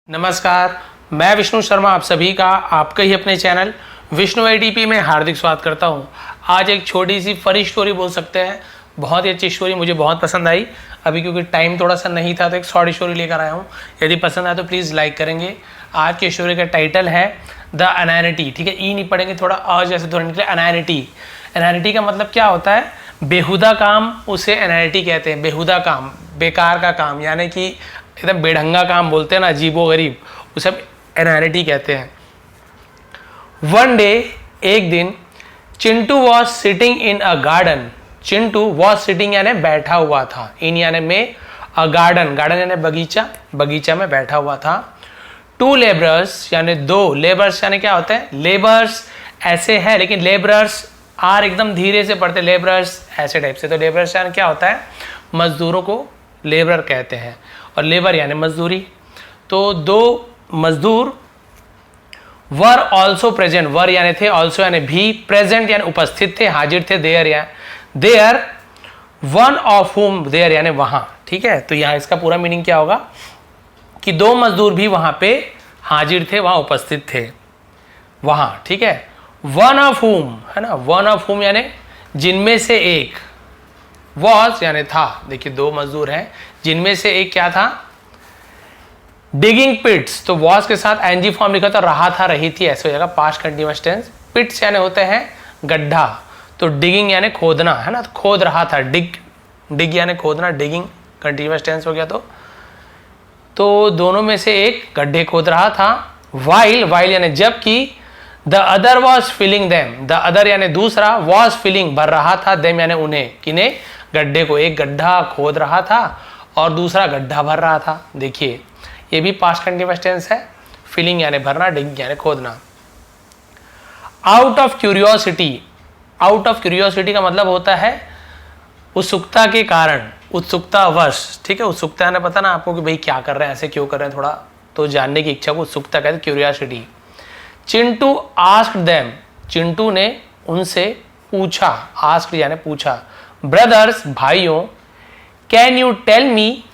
नमस्कार, मैं विष्णु शर्मा आप सभी का आपके ही अपने चैनल विष्णु ADP में हार्दिक स्वागत करता हूं। आज एक छोटी सी फनी स्टोरी बोल सकते हैं, बहुत ही अच्छी स्टोरी, मुझे बहुत पसंद आई। अभी क्योंकि टाइम थोड़ा सा नहीं था तो एक शॉर्ट स्टोरी लेकर आया हूं। यदि पसंद आए तो प्लीज़ लाइक करेंगे। आज की स्टोरी का टाइटल है द अनैनिटी। ठीक है, ई नहीं पढ़ेंगे, थोड़ा अ जैसे थोड़ा निकले। अनैनिटी, अनैनिटी का मतलब क्या होता है? बेहुदा काम, उसे अनैनिटी कहते हैं। बेहुदा काम, बेकार का काम, यानी कि एकदम बेढंगा काम बोलते हैं ना, अजीबो गरीब, उसे एनआरटी कहते हैं। वन डे, एक दिन, Chintu was sitting in a garden. Chintu was sitting यानी बैठा हुआ था, इन यानी में, अ गार्डन, गार्डन यानी बगीचा, बगीचा में बैठा हुआ था। टू लेबरर्स यानी दो, लेबर्स यानी क्या होता है? लेबर्स ऐसे है, लेकिन लेबरर्स आर एकदम धीरे से पढ़ते, लेबरर्स ऐसे टाइप से। तो लेबरर्स यानी क्या होता है? मजदूरों को लेबर कहते हैं, और लेबर यानी मजदूरी। तो दो मजदूर वर ऑल्सो प्रेजेंट, वर यानी थे, ऑल्सो यानी भी, प्रेजेंट यानी उपस्थित थे, हाजिर थे, there one of whom, there यानी वहां। ठीक है, तो यहां इसका पूरा मीनिंग क्या होगा कि दो मजदूर भी वहां पे हाजिर थे, वहां उपस्थित थे, वहां। ठीक है, वन ऑफ हुम है ना, वन ऑफ हुम यानी जिनमें से एक, वॉज यानी था। देखिए दो मजदूर हैं, जिनमें से एक क्या था? डिगिंग पिट्स, तो वॉज के साथ एनजी फॉर्म लिखा तो रहा था, रही थी, ऐसे हो जाएगा पास्ट कंटीन्यूअस टेंस। पिट्स यानी होते हैं गड्ढा, तो डिगिंग यानी खोदना है ना, तो खोद रहा था। डिग यानी खोदना, डिगिंग कंटीन्यूअस टेंस हो गया। तो दोनों में से एक गड्ढे खोद रहा था। वाइल यानी जबकि, the other was filling them, the other यानी दूसरा, वॉज फिलिंग भर रहा था, देम यानी उन्हें, किन्हें? गड्ढे को। एक गड्ढा खोद रहा था और दूसरा गड्ढा भर रहा था। देखिए ये भी पास्ट कंटीन्यूअस टेंस है, फिलिंग यानी भरना, डिग यानी खोदना। Out of curiosity, out of curiosity का मतलब होता है उत्सुकता के कारण, उत्सुकतावश। ठीक है, उत्सुकता यानी पता ना आपको कि भाई क्या कर रहे हैं, ऐसे क्यों कर रहे हैं, थोड़ा तो जानने की इच्छा को उत्सुकता कहते हैं, curiosity. Chintu asked them, Chintu ने उनसे पूछा, आस्क्ड यानी पूछा। ब्रदर्स भाइयों, कैन यू टेल मी,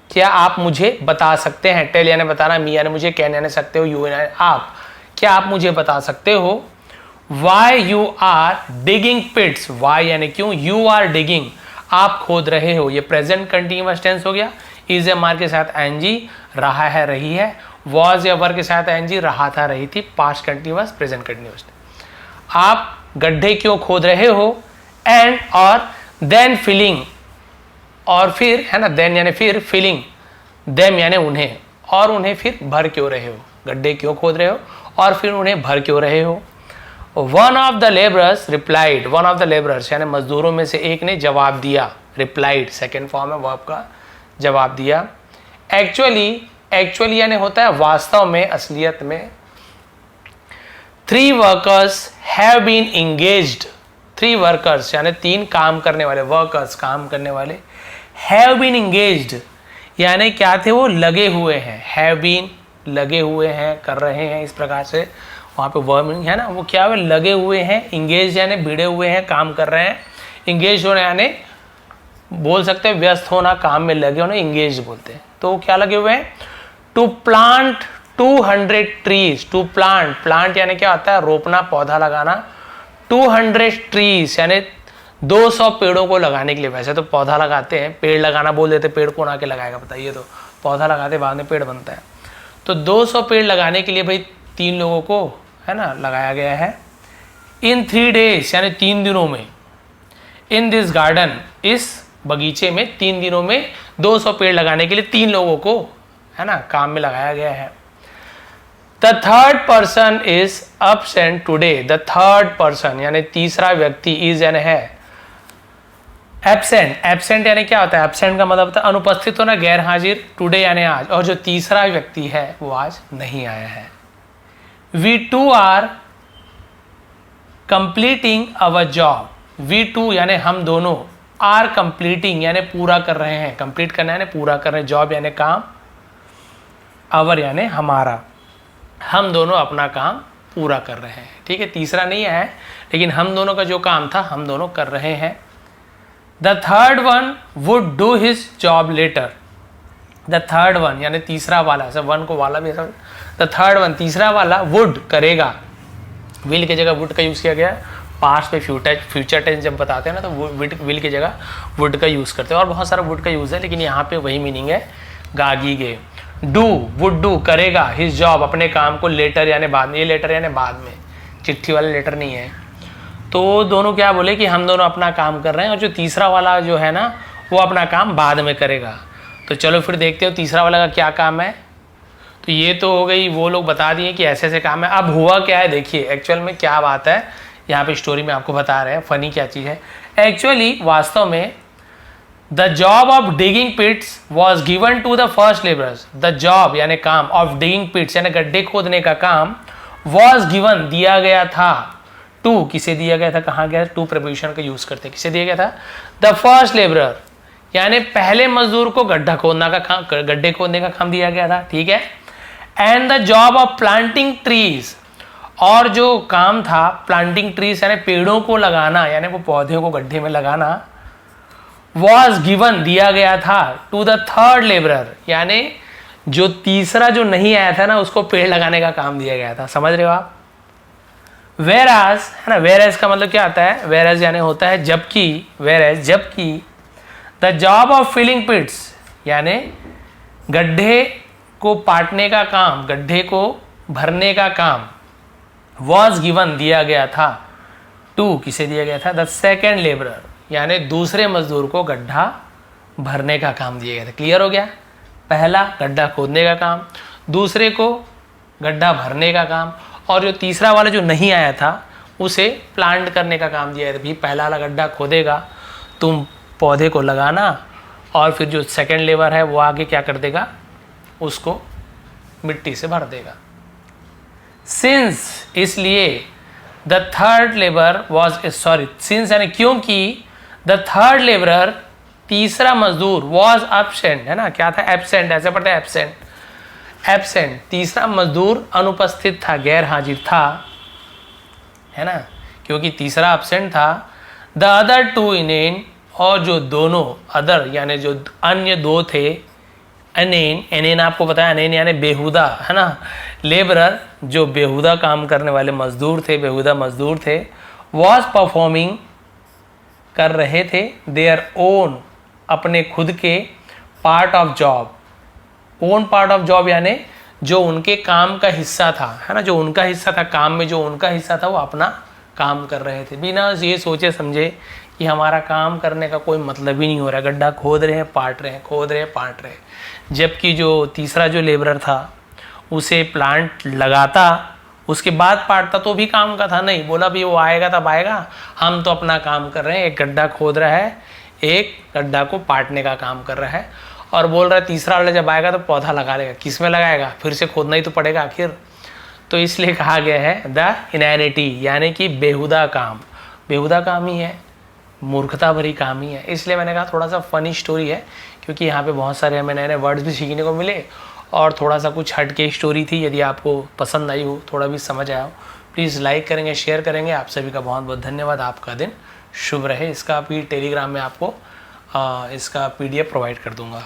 क्या आप मुझे बता सकते हैं? टेल यानी बताना, मी यानी मुझे, कैन यानी सकते हो, यू यानी आप, क्या आप मुझे बता सकते हो? Why you are digging pits, why यानी क्यों, यू आर डिगिंग आप खोद रहे हो, ये प्रेजेंट कंटीन्यूअस टेंस हो गया। इज एम आर के साथ एनजी, रहा है, रही है। वॉज या वर के साथ एनजी, रहा था, रही थी, पास्ट कंटीन्यूअस, प्रेजेंट कंटीन्यूअस। आप गड्ढे क्यों खोद रहे हो? एंड और देन फिलिंग, और फिर है ना, देन यानी फिर, फिलिंग देम यानी उन्हें, और उन्हें फिर भर क्यों रहे हो? गड्ढे क्यों खोद रहे हो और फिर उन्हें भर क्यों रहे हो? One of the labourers replied, one of the labourers यानी मजदूरों में से एक ने जवाब दिया, रिप्लाइड सेकेंड फॉर्म है वर्ब का, जवाब दिया। एक्चुअली यानी होता है वास्तव में, असलियत में। 3 workers have been engaged, 3 workers यानी 3 काम करने वाले, वर्कर्स काम करने वाले, हैव बीन एंगेज्ड यानी क्या थे? वो लगे हुए हैं, हैव बीन लगे हुए हैं, कर रहे हैं, इस प्रकार से वहाँ पे वर्ब है ना, वो क्या है? लगे हुए हैं। एंगेज यानी भिड़े हुए हैं, काम कर रहे हैं। एंगेज होना यानी बोल सकते हैं व्यस्त होना, काम में लगे होना, एंगेज बोलते हैं। तो क्या लगे हुए हैं? To plant 200 trees, to plant, plant यानी क्या होता है? रोपना, पौधा लगाना। 200 ट्रीज यानी 200 पेड़ों को लगाने के लिए। वैसे तो पौधा लगाते हैं, पेड़ लगाना बोल देते, पेड़ कौन आके लगाएगा बताइए? तो पौधा लगाते, बाद में पेड़ बनता है। तो 200 पेड़ लगाने के लिए भाई 3 लोगों को है ना लगाया गया है। इन 3 डेज यानी 3 दिनों में, इन दिस गार्डन, इस बगीचे में 3 दिनों में 200 पेड़ लगाने के लिए 3 लोगों को है ना काम में लगाया गया है। The third person is absent today, the third person यानी तीसरा व्यक्ति, इज यानी है, एब्सेंट, एब्सेंट यानी क्या होता है? एब्सेंट का मतलब होता है अनुपस्थित होना, गैर हाजिर। टुडे यानी आज, और जो तीसरा व्यक्ति है वो आज नहीं आया है। We two are completing our job, we two यानी हम दोनों, आर कंप्लीटिंग यानी पूरा कर रहे हैं, कंप्लीट करना यानी पूरा कर रहे हैं, जॉब यानी काम, अवर यानी हमारा, हम दोनों अपना काम पूरा कर रहे हैं। ठीक है, तीसरा नहीं है, लेकिन हम दोनों का जो काम था हम दोनों कर रहे हैं। The third one would do his job later, the third one यानी तीसरा वाला, सब वन को वाला भी, द थर्ड वन तीसरा वाला वुड करेगा, विल की जगह वुड का यूज़ किया गया। पास्ट पे फ्यूचर टेंस जब बताते हैं ना तो विल की जगह वुड का यूज़ करते हैं, और बहुत सारा वुड का यूज़ है, लेकिन यहाँ पे वही मीनिंग है गागीगे। डू वुड डू करेगा हिज जॉब अपने काम को, लेटर यानी बाद में, ये लेटर यानी बाद में, चिट्ठी वाला लेटर नहीं है। तो दोनों क्या बोले कि हम दोनों अपना काम कर रहे हैं, और जो तीसरा वाला जो है ना वो अपना काम बाद में करेगा। तो चलो फिर देखते हो तीसरा वाला का क्या काम है। तो ये तो हो गई, वो लोग बता दिए कि ऐसे ऐसे काम है। अब हुआ क्या है देखिए, एक्चुअल में क्या बात है यहाँ पे स्टोरी में आपको बता रहे हैं, फनी क्या चीज़ है। एक्चुअली वास्तव में the job of digging pits was given to the first labourers. The job यानी काम, ऑफ डिगिंग पिट्स यानी गड्ढे खोदने का काम, वॉज गिवन दिया गया था, टू किसे दिया गया था, कहाँ गया, टू प्रपोजिशन का यूज करते, किसे दिया गया था, द फर्स्ट लेबरर यानी पहले मजदूर को गड्ढा खोदने का काम, गड्ढे खोदने का काम दिया गया था, ठीक है। And the job of planting trees, और जो काम था प्लांटिंग ट्रीज यानी पेड़ों को लगाना, यानी वो पौधे को गड्ढे में लगाना, वॉज गिवन दिया गया था टू द थर्ड लेबरर यानी जो तीसरा जो नहीं आया था ना उसको पेड़ लगाने का काम दिया गया था। समझ रहे हो आप। वेराज है ना, वेराज का मतलब क्या आता है, वेराज यानी होता है जबकि, वेराज जबकि, द जॉब ऑफ फिलिंग पिट्स यानी गड्ढे को पाटने का काम, गड्ढे को भरने का काम, वॉज गिवन दिया गया था, टू किसे दिया गया था, द सेकेंड लेबरर यानी दूसरे मजदूर को गड्ढा भरने का काम दिया गया था। क्लियर हो गया, पहला गड्ढा खोदने का काम, दूसरे को गड्ढा भरने का काम, और जो तीसरा वाला जो नहीं आया था उसे प्लांट करने का काम दिया गया था। भी पहला वाला गड्ढा खोदेगा, तुम पौधे को लगाना, और फिर जो सेकेंड लेबर है वो आगे क्या कर देगा, उसको मिट्टी से भर देगा। सिंस इसलिए, the third labour was sorry since यानी क्योंकि, द थर्ड लेबरर तीसरा मजदूर वॉज एब्सेंट है ना, क्या था, एब्सेंट, ऐसे पढ़ते हैं एब्सेंट, एब्सेंट तीसरा मजदूर अनुपस्थित था, गैर हाजिर था, है ना, क्योंकि तीसरा एब्सेंट था। द अदर टू इनेन, और जो दोनों अदर यानी जो अन्य दो थे, अनेन, एनेन आपको पता है अनेन यानी बेहुदा है ना, लेबरर जो बेहुदा काम करने वाले मजदूर थे, बेहुदा मजदूर थे, वॉज परफॉर्मिंग कर रहे थे, देयर ओन अपने खुद के, part of job, own part of job यानी जो उनके काम का हिस्सा था, है ना, जो उनका हिस्सा था काम में, जो उनका हिस्सा था वो अपना काम कर रहे थे, बिना ये सोचे समझे कि हमारा काम करने का कोई मतलब ही नहीं हो रहा, गड्ढा खोद रहे हैं पाट रहे हैं, खोद रहे हैं पाट रहे हैं। जबकि जो तीसरा जो लेबरर था उसे प्लांट लगाता, उसके बाद पाटता तो भी काम का था, नहीं बोला भी वो आएगा तब आएगा, हम तो अपना काम कर रहे हैं, एक गड्ढा खोद रहा है, एक गड्ढा को पाटने का काम कर रहा है, और बोल रहा है तीसरा वाला जब आएगा तो पौधा लगा लेगा, किस में लगाएगा, फिर से खोदना ही तो पड़ेगा आखिर। तो इसलिए कहा गया है द इनैनिटी यानी कि बेहुदा काम, बेहुदा काम ही है, मूर्खता भरी काम ही है। इसलिए मैंने कहा थोड़ा सा फनी स्टोरी है, क्योंकि यहाँ पे बहुत सारे हमें नए नए वर्ड्स भी सीखने को मिले, और थोड़ा सा कुछ हट के स्टोरी थी। यदि आपको पसंद आई हो, थोड़ा भी समझ आया हो, प्लीज़ लाइक करेंगे, शेयर करेंगे। आप सभी का बहुत बहुत धन्यवाद, आपका दिन शुभ रहे। इसका भी टेलीग्राम में आपको इसका PDF प्रोवाइड कर दूँगा।